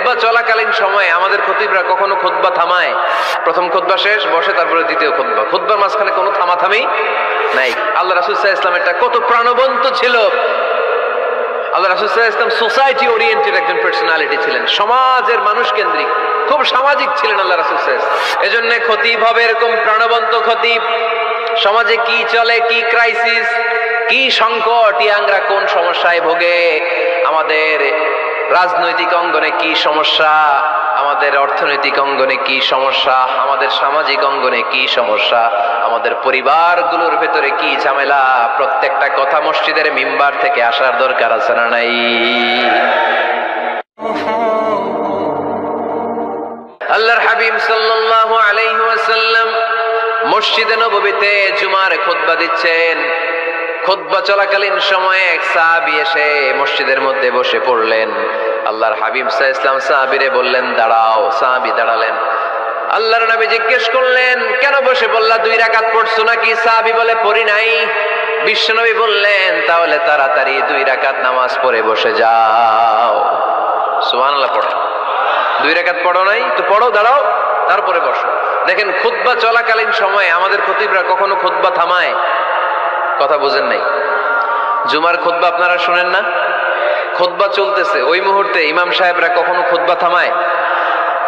খুতবা চলাকালীন সময়ে আমাদের খতিবরা কখনো খুতবা থামায়? প্রথম খুতবা শেষ, বসে, তারপরে দ্বিতীয় খুতবা। খুতবার মাঝখানে কোনো থামাথামি নাই। আল্লাহ রাসূল সাল্লাল্লাহু আলাইহি ওয়াসাল্লাম এটা কত প্রাণবন্ত ছিল। আল্লাহ রাসূল সাল্লাল্লাহু আলাইহি ওয়াসাল্লাম সোসাইটি ওরিয়েন্টেড একজন পার্সোনালিটি ছিলেন, সমাজের মানুষ কেন্দ্রিক, খুব সামাজিক ছিলেন আল্লাহ রাসূল সাল্লাল্লাহু আলাইহি ওয়াসাল্লাম। এজন্য খতিব হবে এরকম প্রাণবন্ত খতিব। সমাজে কি চলে, কি ক্রাইসিস, কি সংকট, ইয়াংরা কোন সমস্যায় ভোগে, আমাদের রাজনৈতিক অঙ্গনে কি সমস্যা, আমাদের অর্থনৈতিক অঙ্গনে কি সমস্যা, আমাদের সামাজিক অঙ্গনে কি সমস্যা, আমাদের পরিবারগুলোর ভেতরে কি ঝামেলা, প্রত্যেকটা কথা মসজিদের মিম্বার থেকে আসার দরকার আছে না নাই? আল্লাহর হাবিব সাল্লাল্লাহু আলাইহি ওয়াসাল্লাম মসজিদে নববীতে জুমার খুতবা দিচ্ছেন। খুতবা চলাকালীন সময়ে এক সাহাবী এসে মসজিদের মধ্যে বসে পড়লেন। আল্লাহর হাবিব সাল্লাল্লাহু আলাইহি ওয়াসাল্লাম সাহাবীরে বললেন, দাঁড়াও। সাহাবী দাঁড়ালেন। আল্লাহর নবী জিজ্ঞেস করলেন, কেন বসে পড়লা? 2 রাকাত পড়ছো নাকি? সাহাবী বলে, পড়ি নাই। বিশ্বনবী বললেন, তাহলে তাড়াতাড়ি 2 রাকাত নামাজ পড়ে বসে যাও। সুবহানাল্লাহ। পড়ো। 2 রাকাত পড়ো নাই তো পড়ো, দাঁড়াও, তারপরে বসো। দেখেন, খুতবা চলাকালীন সময়ে আমাদের খতিবরা কখনো খুতবা থামায়? কথা বুঝেন নাই? জুমার খুতবা আপনারা শুনেন না? খুতবা চলতেছে, ওই মুহূর্তে ইমাম সাহেবরা কখনো খুতবা থামায়?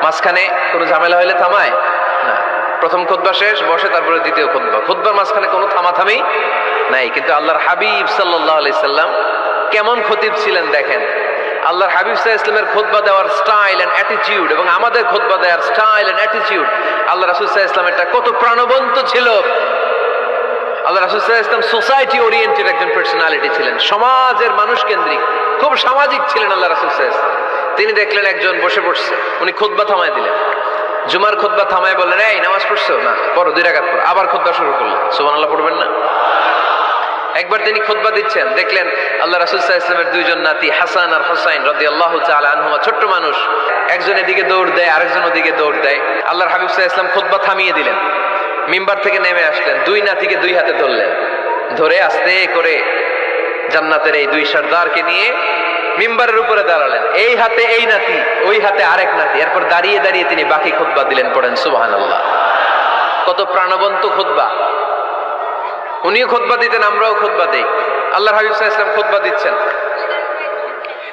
মাঝখানে কোনো ঝামেলা হইলে থামায় না। প্রথম খুতবা শেষ, বসে, তারপরে দ্বিতীয় খুতবা। খুতবার মাঝখানে কোনো থামাথামি নাই। কিন্তু আল্লাহর হাবিব সাল্লাল্লাহু আলাইহি সাল্লাম কেমন খতিব ছিলেন দেখেন। আল্লাহর হাবিব সাল্লাল্লাহু আলাইহি ওয়াসাল্লামের খুতবা দেওয়ার স্টাইল এন্ড অ্যাটিটিউড এবং আমাদের খুতবা দেওয়ার স্টাইল এন্ড অ্যাটিটিউড, আল্লাহ রাসূল সাল্লাল্লাহু আলাইহি ওয়াসাল্লাম এটা কত প্রাণবন্ত ছিল। আল্লাহ রাসূল সাল্লাল্লাহু আলাইহি ওয়াসাল্লাম সোসাইটি ওরিয়েন্টেড একজন পার্সোনালিটি ছিলেন, সমাজের মানুষ কেন্দ্রিক, খুব সামাজিক ছিলেন আল্লাহ রাসূল সাল্লাল্লাহু আলাইহি ওয়াসাল্লাম। তিনি দেখলেন একজন বসে পড়ছে, উনি খুতবা থামায় দিলেন। জুমার খুতবা থামায় বললেন, এই নামাজ পড়ছো না? পড়ো, 2 রাকাত পড়ো। আবার খুতবা শুরু করলেন। সুবহানাল্লাহ পড়বেন না? একবার তিনি খুতবা দিচ্ছেন, দেখলেন আল্লাহ রাসূল সাল্লাল্লাহু আলাইহি ওয়াসাল্লামের 2 জন নাতি হাসান আর হুসাইন রাদিয়াল্লাহু তাআলা আনহুমা, ছোট্ট মানুষ, একজন এদিকে দৌড় দেয়, আরেকজন ওদিকে দৌড় দেয়। আল্লাহর হাবিব সাল্লাল্লাহু আলাইহি ওয়াসাল্লাম খুতবা থামিয়ে দিলেন। মিম্বার থেকে নেমে আসলেন, 2 নাতিকে 2 হাতে ধরলেন, ধরে আস্তে করে জান্নাতের এই 2 সর্দারকে নিয়ে মিম্বারের উপরে দাঁড়ালেন। এই হাতে এই নাতি, ওই হাতে আরেক নাতি। এরপর দাঁড়িয়ে দাঁড়িয়ে তিনি বাকি খুতবা দিলেন। পড়েন সুবহানাল্লাহ। কত প্রাণবন্ত খুতবা। উনিও খুতবা দিতেন, আমরাও খুতবা দেই। আল্লাহর হাবিব সাল্লাল্লাহু আলাইহি ওয়াসাল্লাম খুতবা দিচ্ছেন।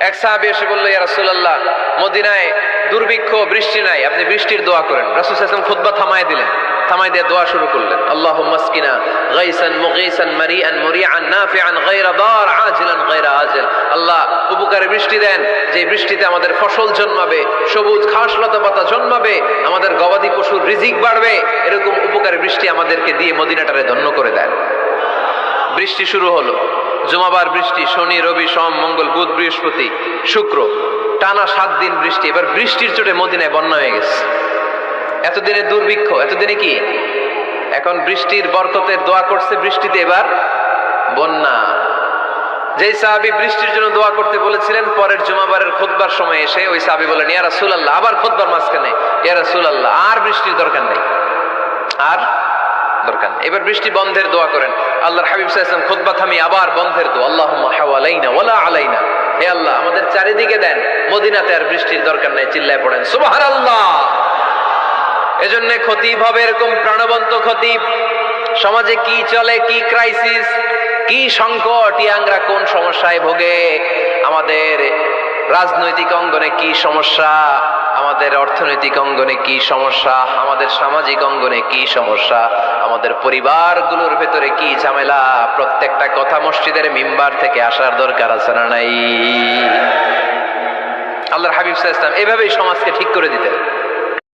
এক সাহাবী এসে বলল, ইয়া রাসূলুল্লাহ, মদিনায় দুর্ভিক্ষ, বৃষ্টি নাই, আপনি বৃষ্টির দোয়া করেন। রাসূল সাল্লাল্লাহু আলাইহি ওয়াসাল্লাম খুতবা থামায় দিলেন। থামাই দিয়ে দোয়া শুরু করলেন, আল্লাহুম্মা আসকিনা গাইসান মুগীসান মারিআন মুরিআন নাফিআন গায়রা দার আজিলান গায়রা আজিল। আল্লাহ, উপকারে বৃষ্টি দেন, যে বৃষ্টিতে আমাদের ফসল জন্মাবে, সবুজ ঘাস লতা পাতা জন্মাবে, আমাদের গবাদি পশুর রিজিক বাড়বে, এরকম উপকারে বৃষ্টি আমাদেরকে দিয়ে মদিনাটারে ধন্য করে দেন। বৃষ্টি শুরু হলো। জুমাবার বৃষ্টি, শনি রবি সোম মঙ্গল বুধ বৃহস্পতি শুক্র, টানা 7 দিন বৃষ্টি। এবার বৃষ্টির চোটে মদিনায় বন্যা হয়ে গেছে। এতদিনে দুর্ভিক্ষ, এতদিনে কি? এখন বৃষ্টির বরকতের দোয়া করছে, বৃষ্টিতে এবার বন্যা। যেই সাহাবী বৃষ্টির জন্য দোয়া করতে বলেছিলেন, পরের জুমাবারের খুতবার সময় এসে ওই সাহাবী বলেন, ইয়া রাসূলুল্লাহ, আবার খুতবার মাঝখানে, ইয়া রাসূলুল্লাহ, আর বৃষ্টির দরকার নেই, আর দরকার নেই, এবার বৃষ্টি বন্ধের দোয়া করেন। আল্লাহর হাবিব সাল্লাল্লাহু আলাইহি ওয়াসাল্লাম খুতবা থামিয়ে আবার বন্ধের দোয়া, আল্লাহুম্মা হাওয়ালাইনা ওয়ালা আলাইনা। হে আল্লাহ, আমাদের চারিদিকে দেন, মদিনাতে আর বৃষ্টির দরকার নেই। চিল্লায় পড়েন সুবহানাল্লাহ। এজন্য খতিব হবে এরকম প্রাণবন্ত খতিব। সমাজে কি চলে, কি ক্রাইসিস, কি সংকট, ইয়াংরা কোন সমস্যায় ভোগে, আমাদের রাজনৈতিক অঙ্গনে কি সমস্যা, আমাদের অর্থনৈতিক অঙ্গনে কি সমস্যা, আমাদের সামাজিক অঙ্গনে কি সমস্যা, আমাদের পরিবারগুলোর ভেতরে কি ঝামেলা, প্রত্যেকটা কথা মসজিদের মিম্বার থেকে আসার দরকার আছে না নাই? আল্লাহর হাবিব সাল্লাল্লাহু আলাইহি ওয়াসাল্লাম এভাবেই সমাজকে ঠিক করে দিতেন।